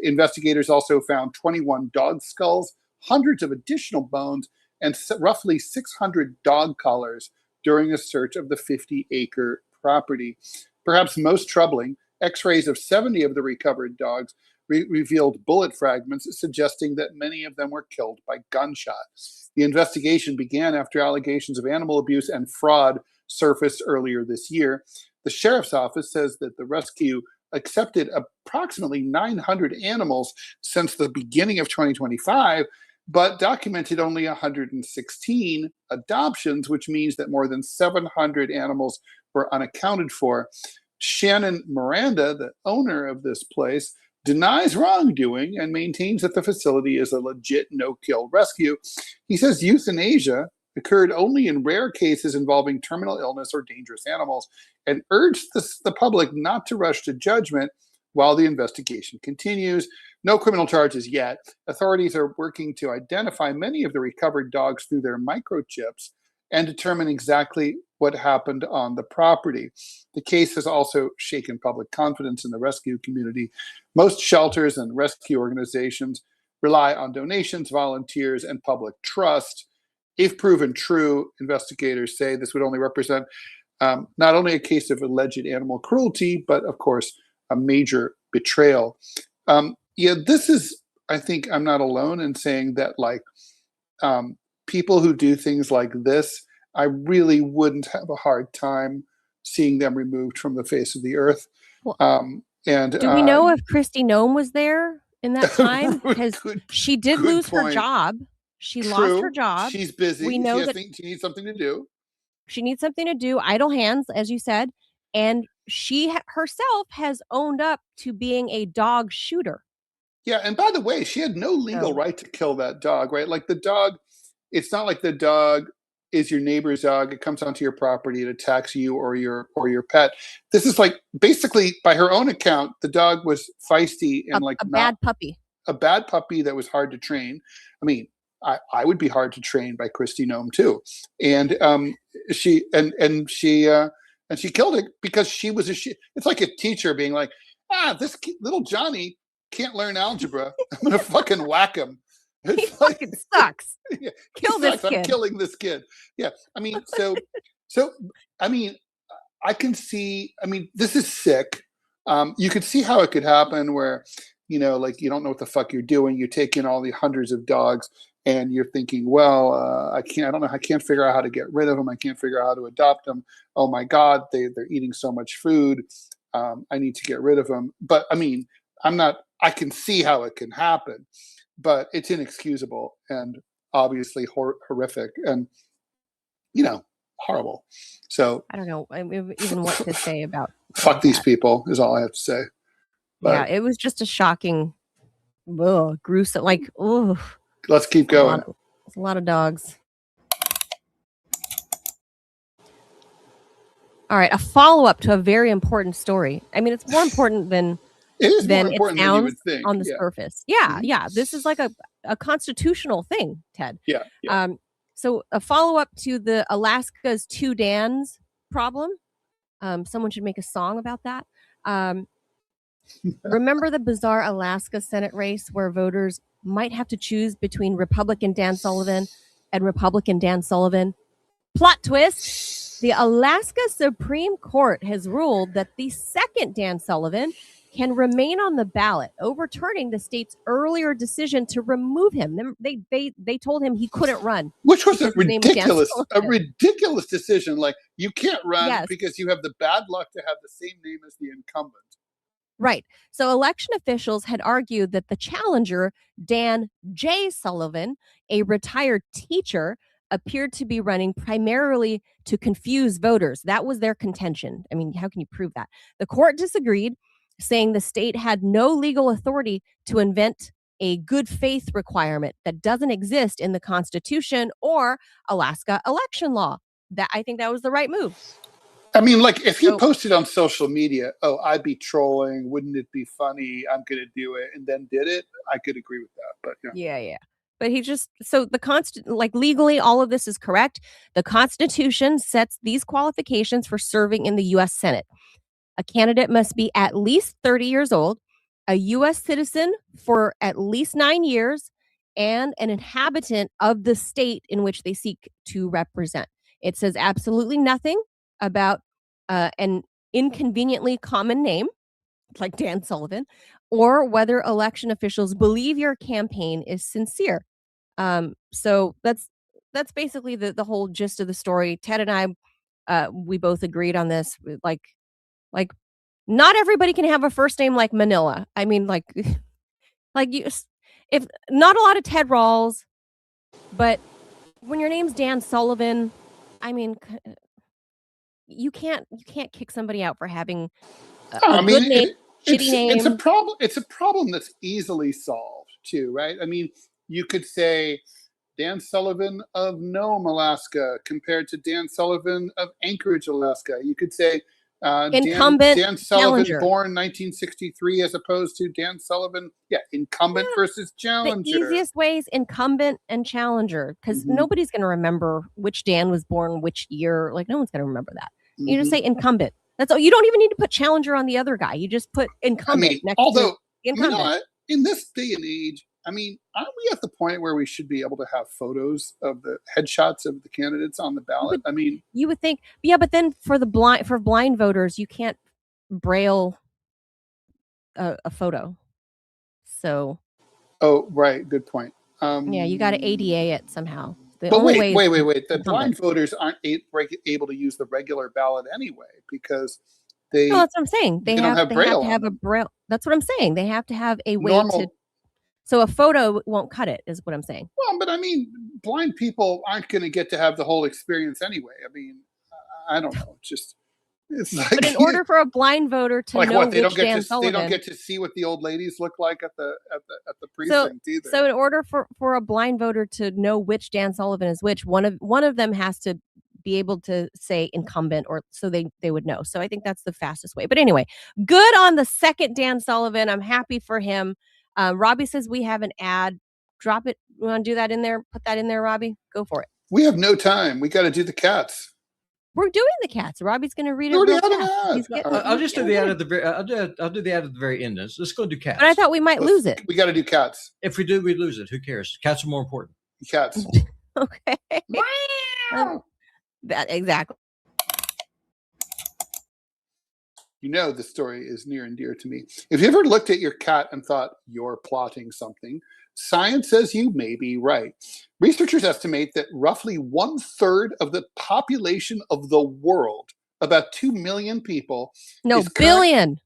Investigators also found 21 dog skulls, hundreds of additional bones, and roughly 600 dog collars during a search of the 50-acre property. Perhaps most troubling, X-rays of 70 of the recovered dogs revealed bullet fragments, suggesting that many of them were killed by gunshot. The investigation began after allegations of animal abuse and fraud surfaced earlier this year. The sheriff's office says that the rescue accepted approximately 900 animals since the beginning of 2025, but documented only 116 adoptions, which means that more than 700 animals were unaccounted for. Shannon Miranda, the owner of this place, denies wrongdoing and maintains that the facility is a legit no-kill rescue. He says euthanasia occurred only in rare cases involving terminal illness or dangerous animals, and urged the public not to rush to judgment while the investigation continues. No criminal charges yet. Authorities are working to identify many of the recovered dogs through their microchips and determine exactly what happened on the property. The case has also shaken public confidence in the rescue community. Most shelters and rescue organizations rely on donations, volunteers, and public trust. If proven true, investigators say this would only represent not only a case of alleged animal cruelty, but of course, a major betrayal. This is, I think I'm not alone in saying that, like, people who do things like this, I really wouldn't have a hard time seeing them removed from the face of the earth. Do we know if Kristi Noem was there in that time? Because she did lose her job. She lost her job. She's busy. We know that she needs something to do. She needs something to do. Idle hands, as you said. And she herself has owned up to being a dog shooter. Yeah, and by the way, she had no legal right to kill that dog, right? Like, the dog, it's not like the dog is your neighbor's dog. It comes onto your property, it attacks you or your pet. This is like, basically, by her own account, the dog was feisty and bad puppy. A bad puppy that was hard to train. I mean, I would be hard to train by Kristi Noem too. And she killed it because she was it's like a teacher being like, this little Johnny can't learn algebra. I'm gonna fucking whack him. He fucking sucks. Yeah, Kill this kid. I'm killing this kid. Yeah, I mean, so I mean, I can see. I mean, this is sick. You could see how it could happen, where like, you don't know what the fuck you're doing. You take in all the hundreds of dogs, and you're thinking, well, I can't figure out how to get rid of them. I can't figure out how to adopt them. Oh my God, they're eating so much food. I need to get rid of them. But I mean, I can see how it can happen, but it's inexcusable and obviously horrific and, horrible. So I don't know even what to say about fuck these people is all I have to say. But, yeah, it was just a shocking, gruesome, like, let's keep going. It's a lot of dogs. All right, a follow-up to a very important story. I mean, it's more important than it sounds you would think. On the surface. Yeah, yeah. This is like a constitutional thing, Ted. Yeah. So a follow-up to the Alaska's Two Dans problem. Someone should make a song about that. Remember the bizarre Alaska Senate race where voters might have to choose between Republican Dan Sullivan and Republican Dan Sullivan. Plot twist, the Alaska Supreme Court has ruled that the second Dan Sullivan can remain on the ballot, overturning the state's earlier decision to remove him. They told him he couldn't run, which was a because his name was Dan ridiculous decision. Like, you can't run Yes. because you have the bad luck to have the same name as the incumbent. Right. So election officials had argued that the challenger, Dan J. Sullivan, a retired teacher, appeared to be running primarily to confuse voters. That was their contention. I mean, how can you prove that? The court disagreed, saying the state had no legal authority to invent a good faith requirement that doesn't exist in the Constitution or Alaska election law. I think that was the right move. I mean, like, if you So- posted on social media, "Oh, I'd be trolling. Wouldn't it be funny? I'm going to do it," and then did it, I could agree with that. But Yeah. But he just, so the legally, all of this is correct. The Constitution sets these qualifications for serving in the U.S. Senate. A candidate must be at least 30 years old, a U.S. citizen for at least 9 years, and an inhabitant of the state in which they seek to represent. It says absolutely nothing about an inconveniently common name, like Dan Sullivan, or whether election officials believe your campaign is sincere. So that's basically the whole gist of the story. Ted and I, we both agreed on this. Like, not everybody can have a first name like Manila. I mean, like if not a lot of Ted Ralls, but when your name's Dan Sullivan, I mean, you can't kick somebody out for having a good name. Shitty name. It's a problem. It's a problem that's easily solved too, right? I mean, you could say Dan Sullivan of Nome, Alaska, compared to Dan Sullivan of Anchorage, Alaska. You could say incumbent Dan Sullivan, challenger. born 1963, as opposed to Dan Sullivan, incumbent versus challenger. The easiest way is incumbent and challenger, because nobody's going to remember which Dan was born which year. Like, no one's going to remember that. You just say incumbent. That's all. You don't even need to put challenger on the other guy. You just put incumbent next to incumbent. You know what? In this day and age, I mean, aren't we at the point where we should be able to have photos of the headshots of the candidates on the ballot? I mean, you would think, but then for blind voters, you can't braille a photo. So. Oh, right. Good point. You got to ADA it somehow. But wait. The blind voters aren't able to use the regular ballot anyway, because they. No, that's what I'm saying. They have have Braille. To have a braille. That's what I'm saying. They have to have a way to. So a photo won't cut it, is what I'm saying. Well, but I mean, blind people aren't going to get to have the whole experience anyway. I mean, I don't know. It's like, but in order for a blind voter to know which Dan Sullivan, they don't get to see what the old ladies look like at the precinct either. So in order for a blind voter to know which Dan Sullivan is which, one of them has to be able to say incumbent, or so they would know. So I think that's the fastest way. But anyway, good on the second Dan Sullivan. I'm happy for him. Robbie says we have an ad. Drop it. You want to do that in there? Put that in there, Robbie. Go for it. We have no time. We got to do the cats. We're doing the cats. Robbie's going to read it. Real fast. I'll just do the ad at the very. I'll do the ad at the very end. Let's go do cats. But I thought we might lose it. We got to do cats. If we do, we lose it. Who cares? Cats are more important. Cats. Okay. Exactly. You know, the story is near and dear to me. If you ever looked at your cat and thought you're plotting something, science says you may be right. Researchers estimate that roughly 1/3 of the population of the world, about 2 million people, billion,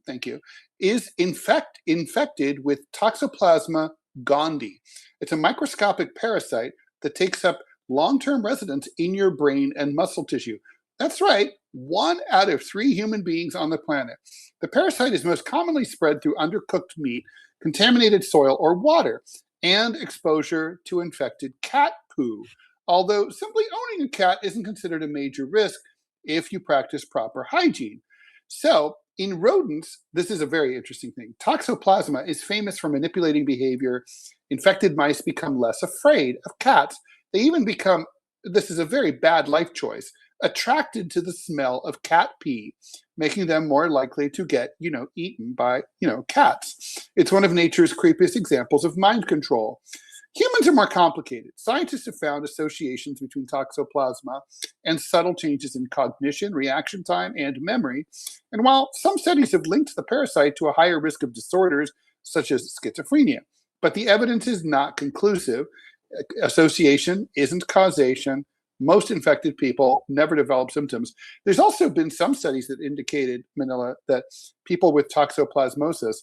thank you, is infected with Toxoplasma gondii. It's a microscopic parasite that takes up long-term residence in your brain and muscle tissue. That's right, 1 out of 3 human beings on the planet. The parasite is most commonly spread through undercooked meat, contaminated soil or water, and exposure to infected cat poo. Although simply owning a cat isn't considered a major risk if you practice proper hygiene. So, in rodents, this is a very interesting thing. Toxoplasma is famous for manipulating behavior. Infected mice become less afraid of cats. They even become, this is a very bad life choice, attracted to the smell of cat pee, making them more likely to get, eaten by, cats. It's one of nature's creepiest examples of mind control. Humans are more complicated. Scientists have found associations between toxoplasma and subtle changes in cognition, reaction time, and memory. And while some studies have linked the parasite to a higher risk of disorders such as schizophrenia, but the evidence is not conclusive. Association isn't causation. Most infected people never develop symptoms. There's also been some studies that indicated, Manila, that people with toxoplasmosis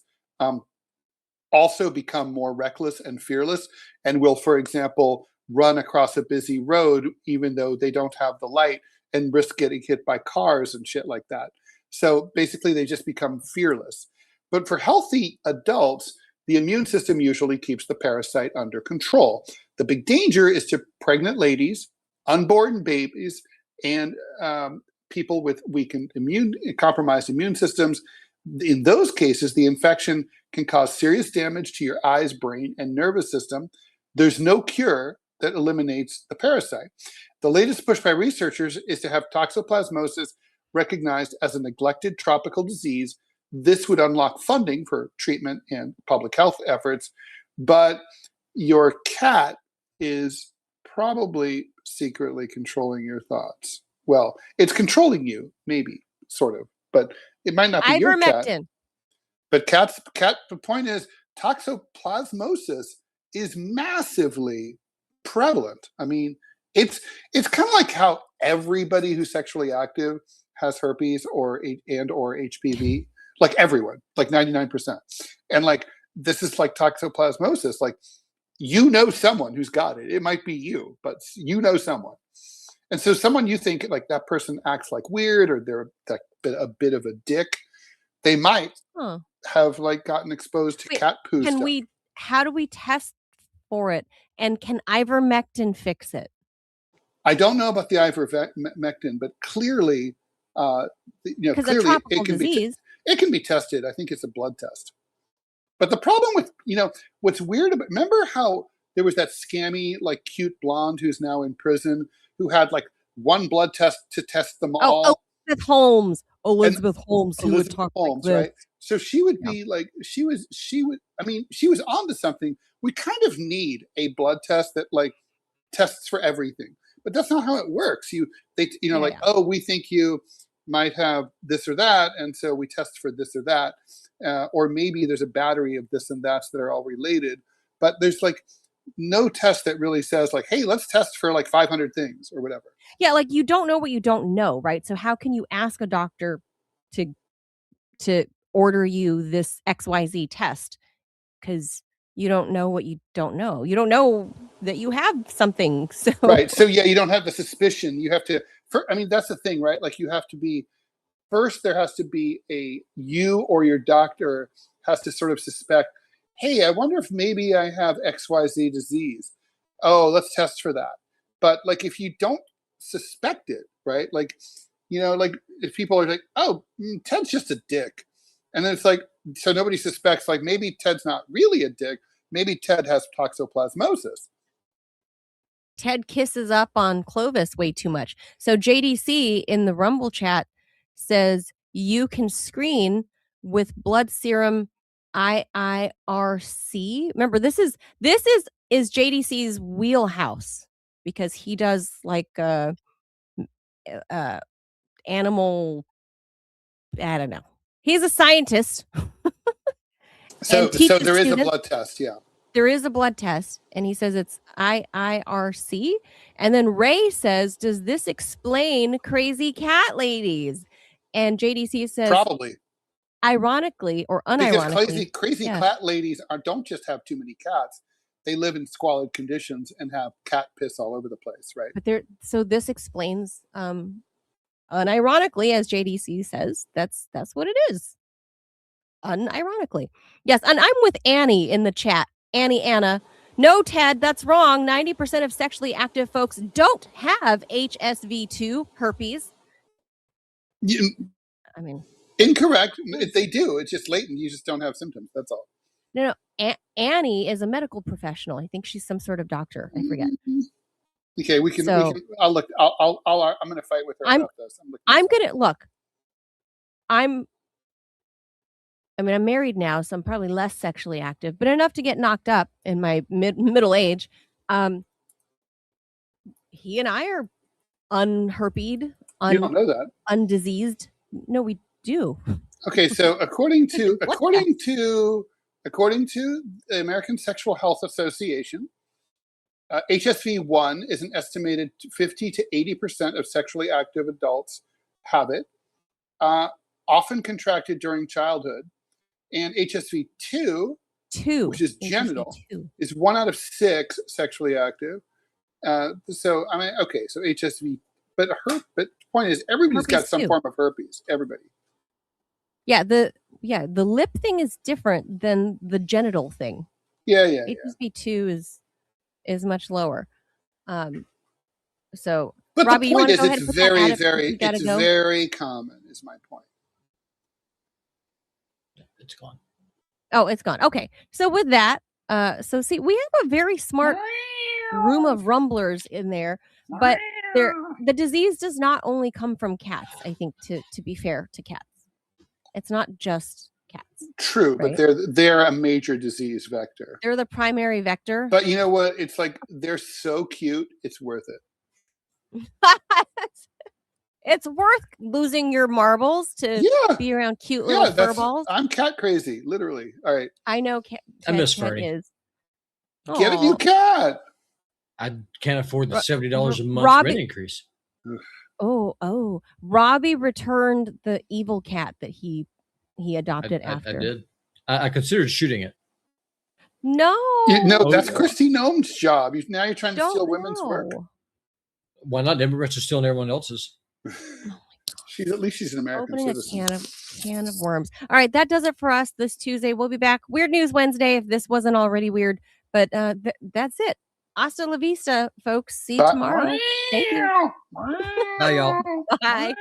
also become more reckless and fearless and will, for example, run across a busy road even though they don't have the light and risk getting hit by cars and shit like that. So basically, they just become fearless. But for healthy adults, the immune system usually keeps the parasite under control. The big danger is to pregnant ladies, unborn babies, and people with weakened compromised immune systems. In those cases, the infection can cause serious damage to your eyes, brain, and nervous system. There's no cure that eliminates the parasite. The latest push by researchers is to have toxoplasmosis recognized as a neglected tropical disease. This would unlock funding for treatment and public health efforts, but your cat is probably secretly controlling your thoughts. Well, it's controlling you, maybe, sort of, but it might not be your cat. But the point is, toxoplasmosis is massively prevalent. I mean, it's kind of like how everybody who's sexually active has herpes or HPV. Like everyone, like 99%. And like, this is like toxoplasmosis. Like, someone who's got it. It might be you, but someone. And so someone you think like that person acts like weird or they're a bit of a dick, they might have like gotten exposed to cat poo stuff. How do we test for it? And can ivermectin fix it? I don't know about the ivermectin, but clearly, because a tropical disease. It can be tested. I think it's a blood test. But the problem with, what's weird about, remember how there was that scammy, like cute blonde who's now in prison who had like one blood test to test them all? Elizabeth Holmes, who would talk like this. Right? So she would be like, she was onto something. We kind of need a blood test that like tests for everything, but that's not how it works. We think you might have this or that, and so we test for this or that, or maybe there's a battery of this and that that are all related, but there's like no test that really says like, hey, let's test for like 500 things or whatever. Yeah, like you don't know what you don't know, right? So how can you ask a doctor to order you this XYZ test? Because you don't know what you don't know. You don't know that you have something. So right. So yeah, you don't have the suspicion. You have to. That's the thing, right? Like you have to be. First, there has to be you or your doctor has to sort of suspect, hey, I wonder if maybe I have XYZ disease. Oh, let's test for that. But like if you don't suspect it, right? Like, like if people are like, oh, Ted's just a dick. And then it's like, so nobody suspects, like maybe Ted's not really a dick. Maybe Ted has toxoplasmosis. Ted kisses up on Clovis way too much. So JDC in the Rumble chat says you can screen with blood serum IIRC. Remember, this is JDC's wheelhouse because he does like animal. I don't know. He's a scientist. So there is a blood test, yeah. There is a blood test, and he says it's IIRC. And then Ray says, does this explain crazy cat ladies? And JDC says, probably. Ironically or unironically. Because crazy cat ladies don't just have too many cats. They live in squalid conditions and have cat piss all over the place, right? But so this explains, unironically, as JDC says, that's what it is. Unironically. Yes, and I'm with Annie in the chat. Anna. No, Ted, that's wrong. 90% of sexually active folks don't have HSV2 herpes. Incorrect. They do. It's just latent. You just don't have symptoms. That's all. No. Annie is a medical professional. I think she's some sort of doctor. I forget. Okay, we can. I'll look. I'm going to fight with her about this. I'm gonna look. I'm married now, so I'm probably less sexually active, but enough to get knocked up in my middle age. He and I are unherped. You don't know that. Undiseased. No, we do. Okay, so according to the American Sexual Health Association, HSV-1 is an estimated 50 to 80% of sexually active adults have it, often contracted during childhood. And HSV-2, which is genital, is 1 out of 6 sexually active. So HSV, but the point is everybody's got some form of herpes. Everybody. Yeah, the lip thing is different than the genital thing. Yeah. HSV-2 is much lower. So, but Robbie, the point is, it's very common. Is my point. It's gone. Oh, it's gone. Okay, so with that, see, we have a very smart room of rumblers in there, but the disease does not only come from cats. I think to be fair to cats, it's not just cats. True, right? But they're a major disease vector. They're the primary vector. But you know what? It's like they're so cute. It's worth it. It's worth losing your marbles to be around cute little fur balls. I'm cat crazy, literally. All right. I know. I miss Fernie. Is. Get a new cat. I can't afford the $70 a month rent increase. Oh! Robbie returned the evil cat that he adopted after. I did. I considered shooting it. No, that's Christy Nome's job. Now you're trying to steal women's work. Why not? Democrats are stealing everyone else's. Oh my gosh. At least she's an American citizen. Opening a can of worms. All right, that does it for us this Tuesday. We'll be back. Weird News Wednesday, if this wasn't already weird. But that's it. Hasta la vista, folks. See you tomorrow. Thank you. Bye, y'all. Bye.